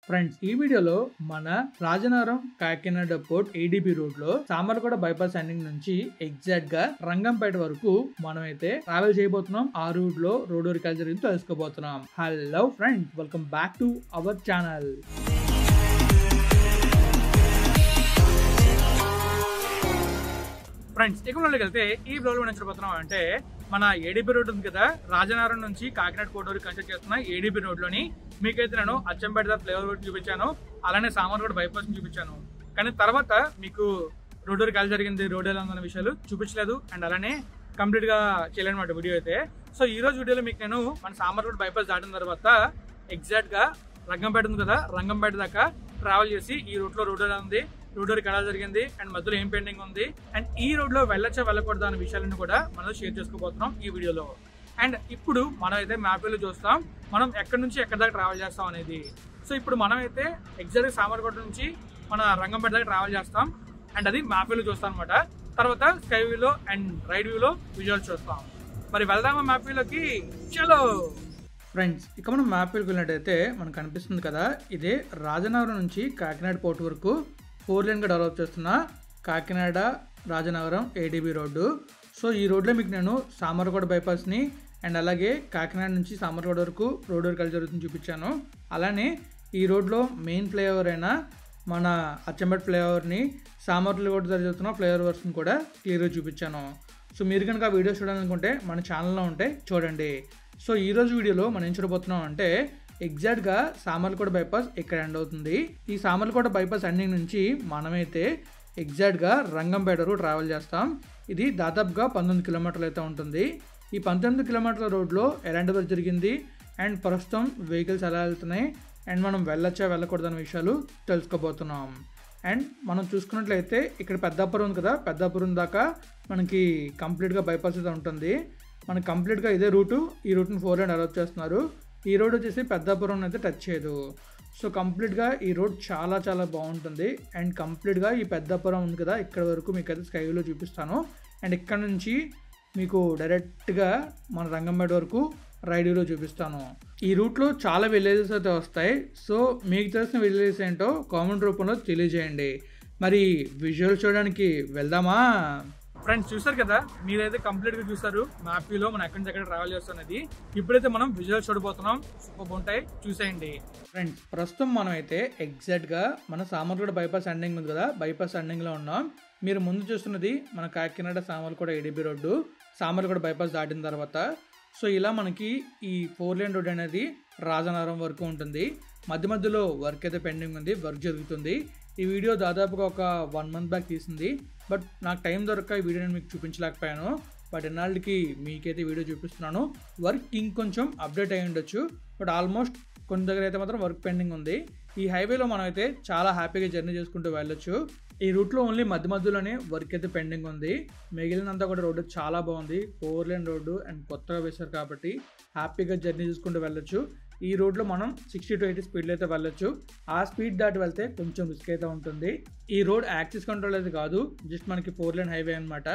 Friends, ఈ వీడియోలో మన Rajanagaram Kakinada port ADB road లో సామర్లకోట బైపాస్ ఎండింగ్ నుంచి ఎగ్జాక్ట్ గా రంగంపేట వరకు మనమైతే ట్రావెల్ చేయబోతున్నాం. ఆ రూట్ లో రోడ్ వర్క్ జరిగింది తెలుసుకోబోతున్నాం. Hello friends, welcome back to our channel. Friends, ఇక్కడ వెళ్తే ఈ బ్లాగ్ మనం చూడబోతున్నాం అంటే మన ఏడీబీ రోడ్ ఉంది కదా, రాజనగరం నుంచి కాకినాడ కోట వరకు కన్స్ట్రక్ట్ చేస్తున్న ఏడీబీ రోడ్ లోని మీకైతే నేను అచ్చంపేట ఫ్లైఓవర్ రోడ్ చూపించాను, అలానే సామర్లకోట బైపాస్ చూపించాను. కానీ తర్వాత మీకు రోడ్ వర్క్ ఎలా జరిగింది, రోడ్ ఎలా ఉందన్న విషయాలు చూపించలేదు అండ్ అలానే కంప్లీట్ గా చేయలేనమాట వీడియో అయితే. సో ఈ రోజు వీడియోలో మీకు నేను మన సామర్లకోట బైపాస్ దాటిన తర్వాత ఎగ్జాక్ట్ గా రంగంపేట ఉంది కదా, రంగంపేట దాకా ట్రావెల్ చేసి ఈ రూట్ లో రోడ్ ఎలా ఉంది, రోడ్ వర్క్ ఎలా జరిగింది అండ్ మధ్యలో ఏం పెండింగ్ ఉంది అండ్ ఈ రోడ్ లో వెళ్ళొచ్చా వెళ్ళకూడదు అనే విషయాలను కూడా మనం షేర్ చేసుకోబోతున్నాం ఈ వీడియోలో. అండ్ ఇప్పుడు మనం అయితే మ్యాప్ లో చూస్తాం మనం ఎక్కడి నుంచి ఎక్కడి దాకా ట్రావెల్ చేస్తాం అనేది. సో ఇప్పుడు మనం అయితే ఎగ్జాక్ట్ సామర్లకోట నుంచి మన రంగంపేట దాకా ట్రావెల్ చేస్తాం అండ్ అది మ్యాప్ లో చూస్తాం అనమాట. తర్వాత స్కై వ్యూలో అండ్ రైడ్ వ్యూలో విజువల్స్ చూస్తాం. మరి వెళ్దామా మ్యాప్ వ్యూలోకి? చలో ఫ్రెండ్స్, ఇక మనం మ్యాప్ వ్యూకి వెళ్ళినట్టయితే మనకు కనిపిస్తుంది కదా, ఇదే రాజనగరం నుంచి కాకినాడ పోర్ట్ వరకు 4 లేన్ గా డెవలప్ చేస్తున్న Kakinada Rajanagaram ADB road. So ఈ రోడ్లో మీకు నేను సామర్లకోట బైపాస్ని అండ్ అలాగే కాకినాడ నుంచి సామర్లకోట వరకు రోడ్ వర్క్ ఎలా జరుగుతుంది చూపించాను. అలానే ఈ రోడ్లో మెయిన్ ఫ్లైఓవర్ అయిన మన అచ్చంపేట ఫ్లైఓవర్ని, సామర్లకోట జరుగుతున్న ఫ్లైఓవర్ వర్క్స్ని కూడా క్లియర్గా చూపించాను. సో మీరు కనుక ఆ వీడియో చూడాలనుకుంటే మన ఛానల్లో ఉంటే చూడండి. సో ఈరోజు వీడియోలో మనం ఏం చూడబోతున్నాం అంటే ఎగ్జాక్ట్గా సామర్లకోట బైపాస్ ఇక్కడ ఎండ్ అవుతుంది. ఈ సామర్లకోట బైపాస్ ఎండింగ్ నుంచి మనమైతే ఎగ్జాక్ట్గా రంగంపేట వరకు ట్రావెల్ చేస్తాం. ఇది దాదాపుగా 19 కిలోమీటర్లు అయితే ఉంటుంది. ఈ 19 కిలోమీటర్ల రోడ్లో ఎలాంటి వర్క్ జరిగింది అండ్ ప్రస్తుతం వెహికల్స్ ఎలా వెళ్తున్నాయి అండ్ మనం వెళ్ళొచ్చా వెళ్ళకూడదు అనే విషయాలు తెలుసుకోబోతున్నాం. అండ్ మనం చూసుకున్నట్లయితే ఇక్కడ పెద్దాపురం ఉంది కదా, పెద్దాపురం దాకా మనకి కంప్లీట్గా బైపాస్ అయితే ఉంటుంది. మనకి కంప్లీట్గా ఇదే రూటు, ఈ రూట్ని 4 లేన్ డెవలప్ చేస్తున్నారు. ఈ రోడ్ వచ్చేసి పెద్దాపురం అయితే టచ్ చేయదు. సో కంప్లీట్గా ఈ రోడ్ చాలా చాలా బాగుంటుంది అండ్ కంప్లీట్గా ఈ పెద్దాపురం ఉంది కదా, ఇక్కడ వరకు మీకు అయితే స్కై వ్యూలో చూపిస్తాను. అండ్ ఇక్కడ నుంచి మీకు డైరెక్ట్గా మన రంగంపేట వరకు రైడ్ వ్యూలో చూపిస్తాను. ఈ రూట్లో చాలా విలేజెస్ అయితే వస్తాయి. సో మీకు తెలిసిన విలేజెస్ ఏంటో కామెంట్ రూపంలో తెలియజేయండి. మరి విజువల్ చూడడానికి వెళ్దామా? ఫ్రెండ్స్, చూసారు కదా, మీరైతే కంప్లీట్ గా చూసారు మ్యాప్ వ్యూలో మనం ఎక్కడి నుంచి ఎక్కడ ట్రావెల్ చేస్తున్నది. ఇప్పుడైతే మనం విజువల్ చూడబోతున్నాం, సూపర్ ఉంటాయి, చూసేయండి. ఫ్రెండ్స్, ప్రస్తుతం మనం అయితే ఎగ్జాక్ట్ గా మన సామర్లకోట బైపాస్ ఎండింగ్ ఉంది కదా, బైపాస్ ఎండింగ్ లో ఉన్నాం. మీరు ముందు చూస్తున్నది మన Kakinada Samarlakota ADB road, Samarlakota bypass దాటిన తర్వాత. సో ఇలా మనకి ఈ 4 లేన్ రోడ్ అనేది రాజనగరం వరకు ఉంటుంది. మధ్య మధ్యలో వర్క్ అయితే పెండింగ్ ఉంది, వర్క్ జరుగుతుంది. ఈ వీడియో దాదాపుగా ఒక 1 మంత్ బ్యాక్ తీసింది, బట్ నాకు టైం దొరక్క ఈ వీడియో నేను మీకు చూపించలేకపోయాను. బట్ ఎన్నాళ్ళకి మీకైతే వీడియో చూపిస్తున్నాను. వర్క్ ఇంకొంచెం అప్డేట్ అయ్యి ఉండొచ్చు, బట్ ఆల్మోస్ట్ కొన్ని దగ్గర అయితే మాత్రం వర్క్ పెండింగ్ ఉంది. ఈ హైవేలో మనం అయితే చాలా హ్యాపీగా జర్నీ చేసుకుంటూ వెళ్ళొచ్చు. ఈ రూట్లో ఓన్లీ మధ్య మధ్యలోనే వర్క్ అయితే పెండింగ్ ఉంది, మిగిలినంతా కూడా రోడ్డు చాలా బాగుంది. 4 లేన్ రోడ్డు అండ్ కొత్తగా వేశారు కాబట్టి హ్యాపీగా జర్నీ చేసుకుంటూ వెళ్ళొచ్చు. ఈ రోడ్లో మనం 60 to 80 స్పీడ్లో అయితే వెళ్ళొచ్చు. ఆ స్పీడ్ దాటి వెళ్తే కొంచెం రిస్క్ అయితే ఉంటుంది. ఈ రోడ్ యాక్సిస్ కంట్రోల్ అయితే కాదు, జస్ట్ మనకి 4 లేన్ హైవే అనమాట.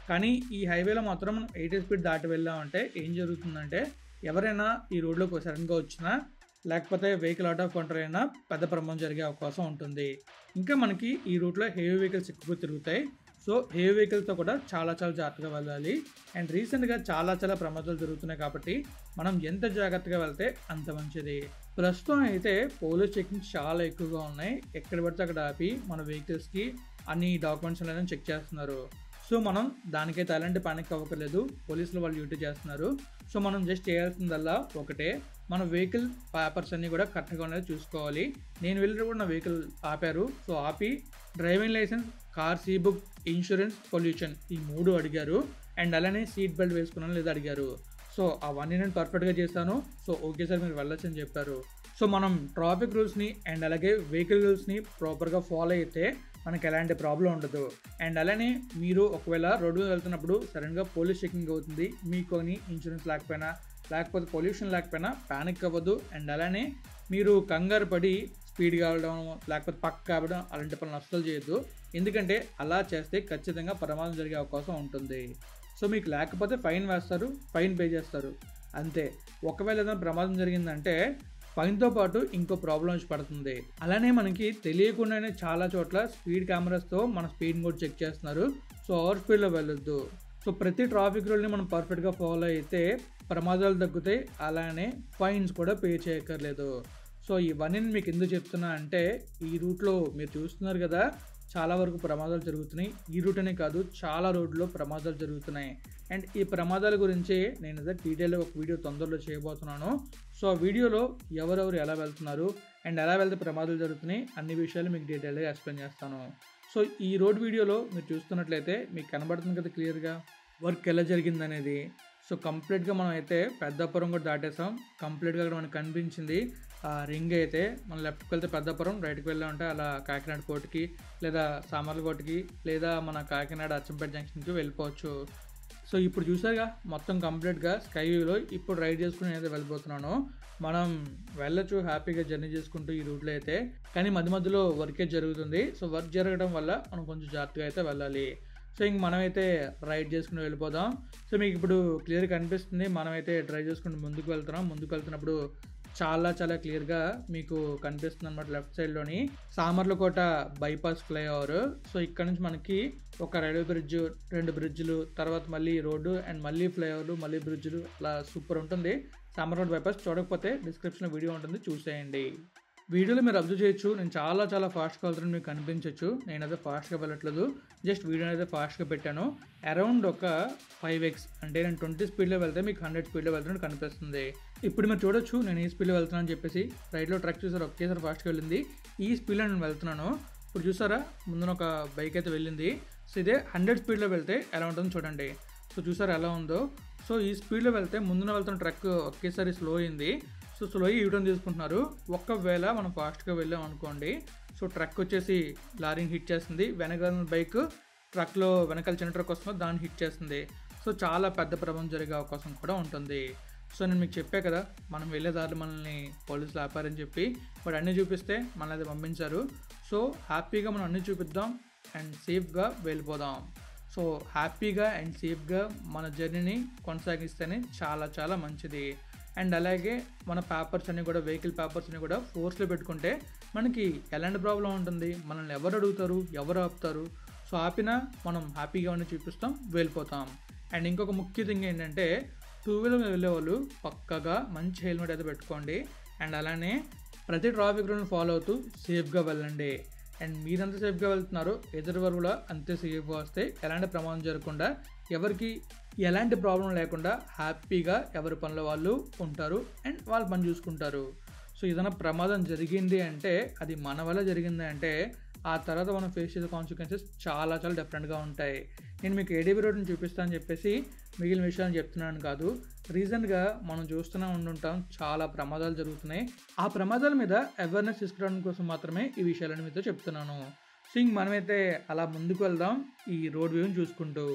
కానీ ఈ హైవేలో మాత్రం మనం 80 స్పీడ్ దాటి వెళ్ళామంటే ఏం జరుగుతుందంటే, ఎవరైనా ఈ రోడ్లోకి సడన్గా వచ్చినా లేకపోతే వెహికల్ అవుట్ ఆఫ్ కంట్రోల్ అయినా పెద్ద ప్రమాదం జరిగే అవకాశం ఉంటుంది. ఇంకా మనకి ఈ రూట్లో హెవీ వెహికల్స్ ఎక్కువ తిరుగుతాయి. సో హెవీ వెహికల్స్తో కూడా చాలా చాలా జాగ్రత్తగా వెళ్ళాలి. అండ్ రీసెంట్గా చాలా చాలా ప్రమాదాలు జరుగుతున్నాయి కాబట్టి మనం ఎంత జాగ్రత్తగా వెళ్తే అంత మంచిది. ప్రస్తుతం అయితే పోలీస్ చెకింగ్ చాలా ఎక్కువగా ఉన్నాయి. ఎక్కడ పడితే అక్కడ ఆపి మన వెహికల్స్కి అన్ని డాక్యుమెంట్స్ అనేది చెక్ చేస్తున్నారు. సో మనం దానికైతే అలాంటి పానిక్ అవ్వకలేదు, పోలీసులు వాళ్ళు డ్యూటీ చేస్తున్నారు. సో మనం జస్ట్ చేయాల్సిందల్లా ఒకటే, మన వెహికల్ పేపర్స్ అన్నీ కూడా కరెక్ట్గా అనేది చూసుకోవాలి. నేను వెళ్ళినప్పుడు నా వెహికల్ ఆపారు. సో ఆపి driving licence, car C book, insurance, pollution ఈ 3 అడిగారు. అండ్ అలానే సీట్ బెల్ట్ వేసుకున్నాను లేదా అడిగారు. సో అవన్నీ నేను పర్ఫెక్ట్గా చేశాను. సో ఓకే సార్ మీరు వెళ్ళొచ్చు అని చెప్పారు. సో మనం ట్రాఫిక్ రూల్స్ని అండ్ అలాగే వెహికల్ రూల్స్ని ప్రాపర్గా ఫాలో అయితే మనకి ఎలాంటి ప్రాబ్లం ఉండదు. అండ్ అలానే మీరు ఒకవేళ రోడ్డు మీద వెళ్తున్నప్పుడు సడన్గా పోలీస్ చెకింగ్ అవుతుంది, మీకు ఇన్సూరెన్స్ లేకపోయినా లేకపోతే పొల్యూషన్ లేకపోయినా ప్యానిక్ అవ్వద్దు. అండ్ అలానే మీరు కంగారు పడి స్పీడ్గా వెళ్ళడం లేకపోతే పక్క కావడం అలాంటి పనులు అస్సలు చేయొద్దు. ఎందుకంటే అలా చేస్తే ఖచ్చితంగా ప్రమాదం జరిగే అవకాశం ఉంటుంది. సో మీకు లేకపోతే ఫైన్ వేస్తారు, ఫైన్ పే చేస్తారు అంతే. ఒకవేళ ఏదైనా ప్రమాదం జరిగిందంటే ఫైన్తో పాటు ఇంకో ప్రాబ్లం వచ్చి పడుతుంది. అలానే మనకి తెలియకుండానే చాలా చోట్ల స్పీడ్ కెమెరాస్తో మన స్పీడ్ కూడా చెక్ చేస్తున్నారు. సో ఓవర్ స్పీడ్లో వెళ్ళొద్దు. సో ప్రతి ట్రాఫిక్ రూల్ని మనం పర్ఫెక్ట్గా ఫాలో అయితే ప్రమాదాలు తగ్గుతాయి. అలానే ఫైన్స్ కూడా పే చేయక్కర్లేదు. సో ఇవన్నీ మీకు ఎందుకు చెప్తున్నా అంటే ఈ రూట్లో మీరు చూస్తున్నారు కదా, చాలా వరకు ప్రమాదాలు జరుగుతున్నాయి. ఈ రూట్ అనే కాదు, చాలా రోడ్లో ప్రమాదాలు జరుగుతున్నాయి. అండ్ ఈ ప్రమాదాల గురించి నేను అదే డీటెయిల్గా ఒక వీడియో తొందరలో చేయబోతున్నాను. సో ఆ వీడియోలో ఎవరెవరు ఎలా వెళ్తున్నారు అండ్ ఎలా వెళ్తే ప్రమాదాలు జరుగుతున్నాయి అన్ని విషయాలు మీకు డీటెయిల్గా ఎక్స్ప్లెయిన్ చేస్తాను. సో ఈ రోడ్ వీడియోలో మీరు చూస్తున్నట్లయితే మీకు కనబడుతుంది కదా క్లియర్గా వర్క్ ఎలా జరిగింది అనేది. సో కంప్లీట్గా మనం అయితే పెద్దాపురం కూడా దాటేసాం. కంప్లీట్గా అక్కడ మనకు కనిపించింది ఆ రింగ్ అయితే మనం లెఫ్ట్కి వెళ్తే పెద్దాపురం, రైట్కి వెళ్ళా ఉంటే అలా కాకినాడ కోర్టుకి లేదా సామర్లకోటకి లేదా మన కాకినాడ అచ్చంపేట జంక్షన్కి వెళ్ళిపోవచ్చు. సో ఇప్పుడు చూసారుగా మొత్తం కంప్లీట్గా స్కై వ్యూలో ఇప్పుడు రైడ్ చేసుకుని నేనైతే వెళ్ళిపోతున్నాను. మనం వెళ్ళొచ్చు హ్యాపీగా జర్నీ చేసుకుంటూ ఈ రూట్లో అయితే. కానీ మధ్య మధ్యలో వర్కే జరుగుతుంది. సో వర్క్ జరగడం వల్ల మనం కొంచెం జాగ్రత్తగా అయితే వెళ్ళాలి. సో ఇంక మనమైతే రైడ్ చేసుకుని వెళ్ళిపోదాం. సో మీకు ఇప్పుడు క్లియర్గా కనిపిస్తుంది. మనమైతే డ్రైవ్ చేసుకుంటూ ముందుకు వెళ్తున్నాం. ముందుకు వెళ్తున్నప్పుడు చాలా చాలా క్లియర్గా మీకు కనిపిస్తుంది అనమాట లెఫ్ట్ సైడ్లోని సామర్లకోట బైపాస్ ఫ్లైఓవర్. సో ఇక్కడ నుంచి మనకి ఒక రైల్వే బ్రిడ్జ్, 2 బ్రిడ్జ్లు, తర్వాత మళ్ళీ రోడ్డు అండ్ మళ్ళీ ఫ్లైఓవర్లు, మళ్ళీ బ్రిడ్జ్లు, అలా సూపర్ ఉంటుంది. సామర్లకోట బైపాస్ చూడకపోతే డిస్క్రిప్షన్లో వీడియో ఉంటుంది, చూసేయండి. వీడియోలో మీరు అబ్జర్వ్ చేయొచ్చు, నేను చాలా ఫాస్ట్గా వెళ్తున్నాను, మీకు కనిపించవచ్చు. నేనైతే ఫాస్ట్గా వెళ్ళట్లేదు, జస్ట్ వీడియోని అయితే ఫాస్ట్గా పెట్టాను. అరౌండ్ ఒక 5x అంటే నేను 20 స్పీడ్లో వెళ్తే మీకు 100 స్పీడ్లో వెళ్తున్నట్టు కనిపిస్తుంది. ఇప్పుడు మీరు చూడొచ్చు నేను ఈ స్పీడ్లో వెళ్తున్నాను అని చెప్పేసి. రైట్లో ట్రక్ చూసారు ఒకేసారి ఫాస్ట్గా వెళ్ళింది. ఈ స్పీడ్లో నేను వెళ్తున్నాను. ఇప్పుడు చూసారా ముందున ఒక బైక్ అయితే వెళ్ళింది. సో ఇదే 100 స్పీడ్లో వెళ్తే ఎలా ఉంటుందో చూడండి. సో చూసారా ఎలా ఉందో. సో ఈ స్పీడ్లో వెళ్తే ముందున వెళ్తున్న ట్రక్ ఒకేసారి స్లో అయింది. సో స్లో యూటర్న్ తీసుకుంటున్నారు. ఒకవేళ మనం ఫాస్ట్గా వెళ్ళాం అనుకోండి, సో ట్రక్ వచ్చేసి లారీని హిట్ చేస్తుంది. వెనకాల బైక్ ట్రక్లో వెనకాల చిన్న ట్రక్ వస్తుందో దాన్ని హిట్ చేస్తుంది. సో చాలా పెద్ద ప్రమాదం జరిగే అవకాశం కూడా ఉంటుంది. సో నేను మీకు చెప్పా కదా మనం వెళ్ళే దారిలో మనల్ని పోలీసులు ఆపారని చెప్పి. బట్ అన్నీ చూపిస్తే మనల్ని అయితే పంపించారు. సో హ్యాపీగా మనం అన్నీ చూపిద్దాం అండ్ సేఫ్గా వెళ్ళిపోదాం. సో హ్యాపీగా అండ్ సేఫ్గా మన జర్నీని కొనసాగిస్తేనే చాలా మంచిది. అండ్ అలాగే మన పేపర్స్ అన్నీ కూడా, వెహికల్ పేపర్స్ అన్నీ కూడా ఫోర్స్లో పెట్టుకుంటే మనకి ఎలాంటి ప్రాబ్లం ఉంటుంది, మనల్ని ఎవరు అడుగుతారు, ఎవరు ఆపుతారు. సో ఆపినా మనం హ్యాపీగా ఉండి చూపిస్తాం, వెళ్ళిపోతాం. అండ్ ఇంకొక ముఖ్య థింగ్ ఏంటంటే 2 వీలర్ మీద వెళ్ళే వాళ్ళు పక్కగా మంచి హెల్మెట్ అయితే పెట్టుకోండి. అండ్ అలానే ప్రతి ట్రాఫిక్ రూల్ని ఫాలో అవుతూ సేఫ్గా వెళ్ళండి. అండ్ మీరంతా సేఫ్గా వెళ్తున్నారు, ఎదురు వారు కూడా అంతే సేఫ్గా వస్తే ఎలాంటి ప్రమాదం జరగకుండా, ఎవరికి ఎలాంటి ప్రాబ్లం లేకుండా హ్యాపీగా ఎవరి పనిలో వాళ్ళు ఉంటారు అండ్ వాళ్ళు పని చూసుకుంటారు. సో ఏదైనా ప్రమాదం జరిగింది అంటే అది మన వల్ల జరిగింది అంటే ఆ తర్వాత మనం ఫేస్ చేసే కాన్సిక్వెన్సెస్ చాలా డిఫరెంట్గా ఉంటాయి. నేను మీకు ఏడీబీ రోడ్ని చూపిస్తాను చెప్పేసి మిగిలిన విషయాలు చెప్తున్నాను కాదు. రీసెంట్గా మనం చూస్తూనే ఉండుంటాం చాలా ప్రమాదాలు జరుగుతున్నాయి. ఆ ప్రమాదాల మీద అవేర్నెస్ తీసుకురావడం కోసం మాత్రమే ఈ విషయాలను మీతో చెప్తున్నాను. సో ఇంక మనమైతే అలా ముందుకు వెళ్దాం ఈ రోడ్ వ్యూని చూసుకుంటూ.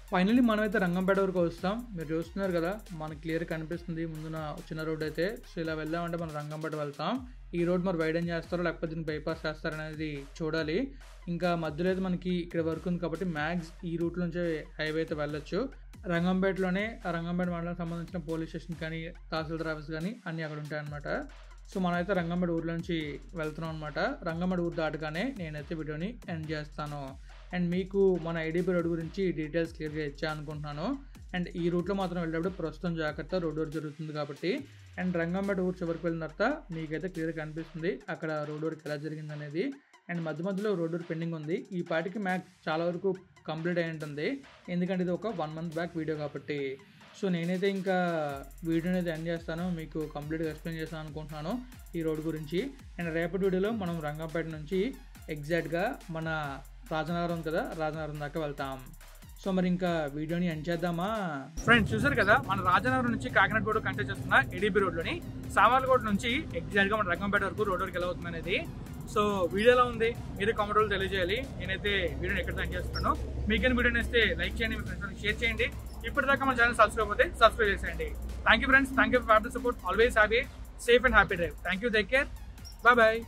ఫైనల్లీ మనమైతే రంగంపేట వరకు వస్తాం. మీరు చూస్తున్నారు కదా, మనకి క్లియర్ కనిపిస్తుంది ముందున చిన్న రోడ్ అయితే. సో ఇలా వెళ్దామంటే మనం రంగంపేట వెళ్తాం. ఈ రోడ్ మరి వైడెన్ చేస్తారో లేకపోతే దీనికి బైపాస్ చేస్తారనేది చూడాలి. ఇంకా మధ్యలో అయితే మనకి ఇక్కడ వరకు ఉంది కాబట్టి మ్యాక్స్ ఈ రూట్ నుంచే హైవే అయితే వెళ్ళొచ్చు. రంగంపేటలోనే ఆ రంగంపేట మండలానికి సంబంధించిన పోలీస్ స్టేషన్ కానీ తహసీల్దార్ ఆఫీస్ కానీ అన్నీ అక్కడ ఉంటాయన్నమాట. సో మనమైతే రంగంపేట ఊర్లో నుంచి వెళ్తున్నాం అనమాట. రంగంపేట ఊరు దాటగానే నేనైతే వీడియోని ఎండ్ చేస్తాను. అండ్ మీకు మన ఐడిపి రోడ్ గురించి డీటెయిల్స్ క్లియర్గా ఇచ్చా అనుకుంటున్నాను. అండ్ ఈ రూట్లో మాత్రం వెళ్ళేటప్పుడు ప్రస్తుతం జాగ్రత్త, రోడ్ వర్క్ జరుగుతుంది కాబట్టి. అండ్ రంగంపేట ఊరు చివరికి వెళ్ళిన తర్వాత మీకైతే క్లియర్గా కనిపిస్తుంది అక్కడ రోడ్ వర్క్ ఎలా జరిగింది అనేది. అండ్ మధ్య మధ్యలో రోడ్ వర్క్ పెండింగ్ ఉంది. ఈ పాటికి మ్యాక్స్ చాలా వరకు కంప్లీట్ అయి ఉంటుంది, ఎందుకంటే ఇది ఒక 1 month బ్యాక్ వీడియో కాబట్టి. సో నేనైతే ఇంకా వీడియోని అయితే ఎండ్ చేస్తాను, మీకు కంప్లీట్గా ఎక్స్ప్లెయిన్ చేస్తాను అనుకుంటున్నాను ఈ రోడ్ గురించి. అండ్ రేపటి వీడియోలో మనం రంగంపేట నుంచి ఎగ్జాక్ట్గా మన రాజనగరం కదా, రాజనగరం దాకా వెళ్తాం. సో మరి ఇంకా వీడియోని ఎండ్ చేద్దామా ఫ్రెండ్స్? చూసారు కదా, మన రాజనగరం నుంచి కాకినాడ రోడ్ కంటెక్ట్ చేస్తున్న ఏడీబీ రోడ్లోని సామర్లకోట నుంచి ఎగ్జాక్ట్గా మన రంగంపేట వరకు రోడ్ వరకు ఎలా అవుతుంది అనేది. సో వీడియో ఎలా ఉంది మీరు కామెంట్ లో తెలియజేయాలి. నేనైతే వీడియోని ఎక్కడ ఎండ్ చేస్తున్నాను. మీకైనా వీడియోని ఇస్తే లైక్ చేయండి, మీ ఫ్రెండ్స్ షేర్ చేయండి. ఇప్పటిదాకా మన ఛానల్ సబ్స్క్రైబ్ అయితే సబ్స్క్రైబ్ చేసేయండి. Thank you friends, thank you for the support. Always have a safe and happy drive. Thank you, take care, bye bye.